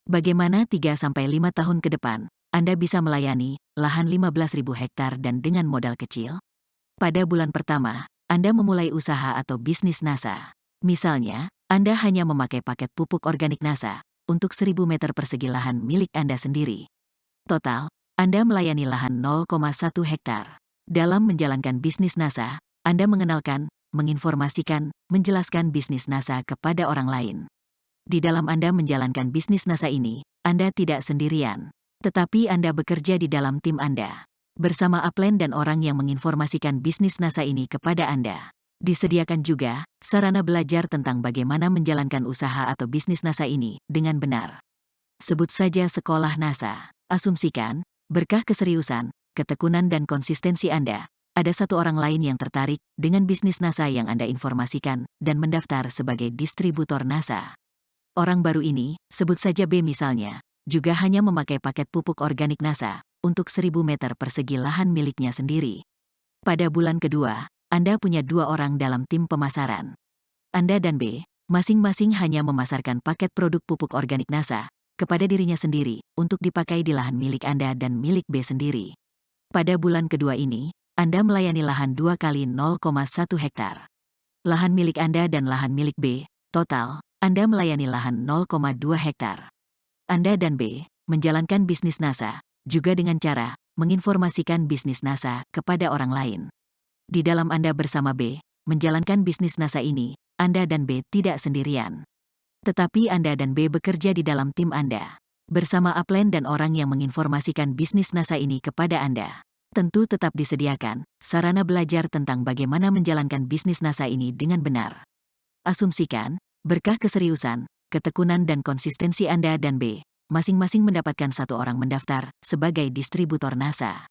Bagaimana 3-5 tahun ke depan, Anda bisa melayani lahan 15.000 hektar dan dengan modal kecil? Pada bulan pertama, Anda memulai usaha atau bisnis NASA. Misalnya, Anda hanya memakai paket pupuk organik NASA untuk 1.000 meter persegi lahan milik Anda sendiri. Total, Anda melayani lahan 0,1 hektar. Dalam menjalankan bisnis NASA, Anda mengenalkan, menginformasikan, menjelaskan bisnis NASA kepada orang lain. Di dalam Anda menjalankan bisnis NASA ini, Anda tidak sendirian. Tetapi Anda bekerja di dalam tim Anda. Bersama upline dan orang yang menginformasikan bisnis NASA ini kepada Anda. Disediakan juga sarana belajar tentang bagaimana menjalankan usaha atau bisnis NASA ini dengan benar. Sebut saja sekolah NASA. Asumsikan, berkah keseriusan, ketekunan dan konsistensi Anda, ada satu orang lain yang tertarik dengan bisnis NASA yang Anda informasikan dan mendaftar sebagai distributor NASA. Orang baru ini, sebut saja B misalnya, juga hanya memakai paket pupuk organik NASA untuk 1.000 meter persegi lahan miliknya sendiri. Pada bulan kedua, Anda punya 2 orang dalam tim pemasaran. Anda dan B, masing-masing hanya memasarkan paket produk pupuk organik NASA kepada dirinya sendiri untuk dipakai di lahan milik Anda dan milik B sendiri. Pada bulan kedua ini, Anda melayani lahan 2 kali 0,1 hektar. Lahan milik Anda dan lahan milik B, total, Anda melayani lahan 0,2 hektar. Anda dan B menjalankan bisnis NASA, juga dengan cara menginformasikan bisnis NASA kepada orang lain. Di dalam Anda bersama B, menjalankan bisnis NASA ini, Anda dan B tidak sendirian. Tetapi Anda dan B bekerja di dalam tim Anda. Bersama upline dan orang yang menginformasikan bisnis NASA ini kepada Anda. Tentu tetap disediakan sarana belajar tentang bagaimana menjalankan bisnis NASA ini dengan benar. Asumsikan, berkah keseriusan, ketekunan dan konsistensi Anda dan B, masing-masing mendapatkan 1 orang mendaftar sebagai distributor NASA.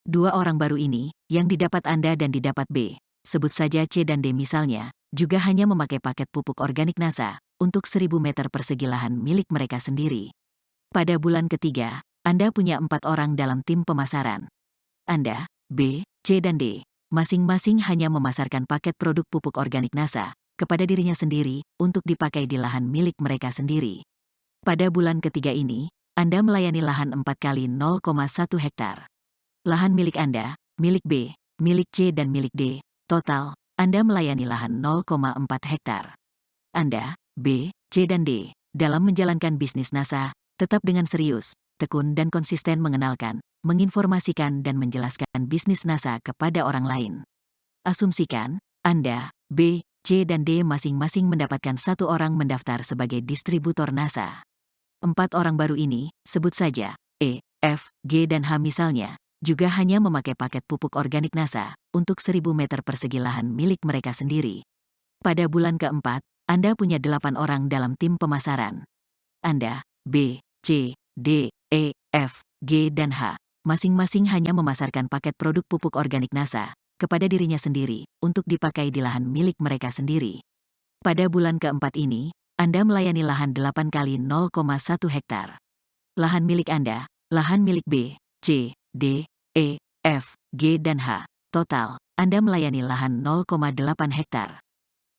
2 orang baru ini, yang didapat Anda dan didapat B, sebut saja C dan D misalnya, juga hanya memakai paket pupuk organik NASA untuk 1.000 meter persegi lahan milik mereka sendiri. Pada bulan ketiga, Anda punya 4 orang dalam tim pemasaran. Anda, B, C dan D, masing-masing hanya memasarkan paket produk pupuk organik NASA kepada dirinya sendiri untuk dipakai di lahan milik mereka sendiri. Pada bulan ketiga ini, Anda melayani lahan 4 kali 0,1 hektar. Lahan milik Anda, milik B, milik C dan milik D, total, Anda melayani lahan 0,4 hektar. Anda, B, C dan D, dalam menjalankan bisnis NASA, tetap dengan serius, tekun dan konsisten mengenalkan, menginformasikan dan menjelaskan bisnis NASA kepada orang lain. Asumsikan, Anda, B, C dan D masing-masing mendapatkan 1 orang mendaftar sebagai distributor NASA. 4 orang baru ini, sebut saja, E, F, G dan H misalnya, juga hanya memakai paket pupuk organik NASA untuk 1.000 meter persegi lahan milik mereka sendiri. Pada bulan keempat, Anda punya 8 orang dalam tim pemasaran. Anda, B, C, D, E, F, G dan H, masing-masing hanya memasarkan paket produk pupuk organik NASA kepada dirinya sendiri untuk dipakai di lahan milik mereka sendiri. Pada bulan keempat ini, Anda melayani lahan 8 kali 0,1 hektar. Lahan milik Anda, lahan milik B, C, D, E, F, G dan H, total, Anda melayani lahan 0,8 hektar.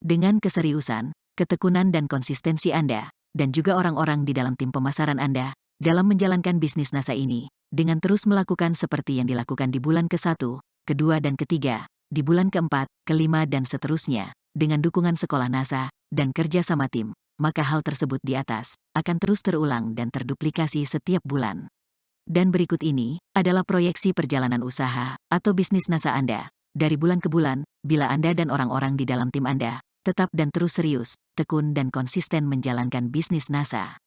Dengan keseriusan, ketekunan dan konsistensi Anda, dan juga orang-orang di dalam tim pemasaran Anda, dalam menjalankan bisnis NASA ini, dengan terus melakukan seperti yang dilakukan di bulan ke-1, kedua dan ketiga, di bulan keempat, kelima dan seterusnya, dengan dukungan sekolah NASA, dan kerja sama tim, maka hal tersebut di atas, akan terus terulang dan terduplikasi setiap bulan. Dan berikut ini, adalah proyeksi perjalanan usaha, atau bisnis NASA Anda, dari bulan ke bulan, bila Anda dan orang-orang di dalam tim Anda, tetap dan terus serius, tekun dan konsisten menjalankan bisnis NASA.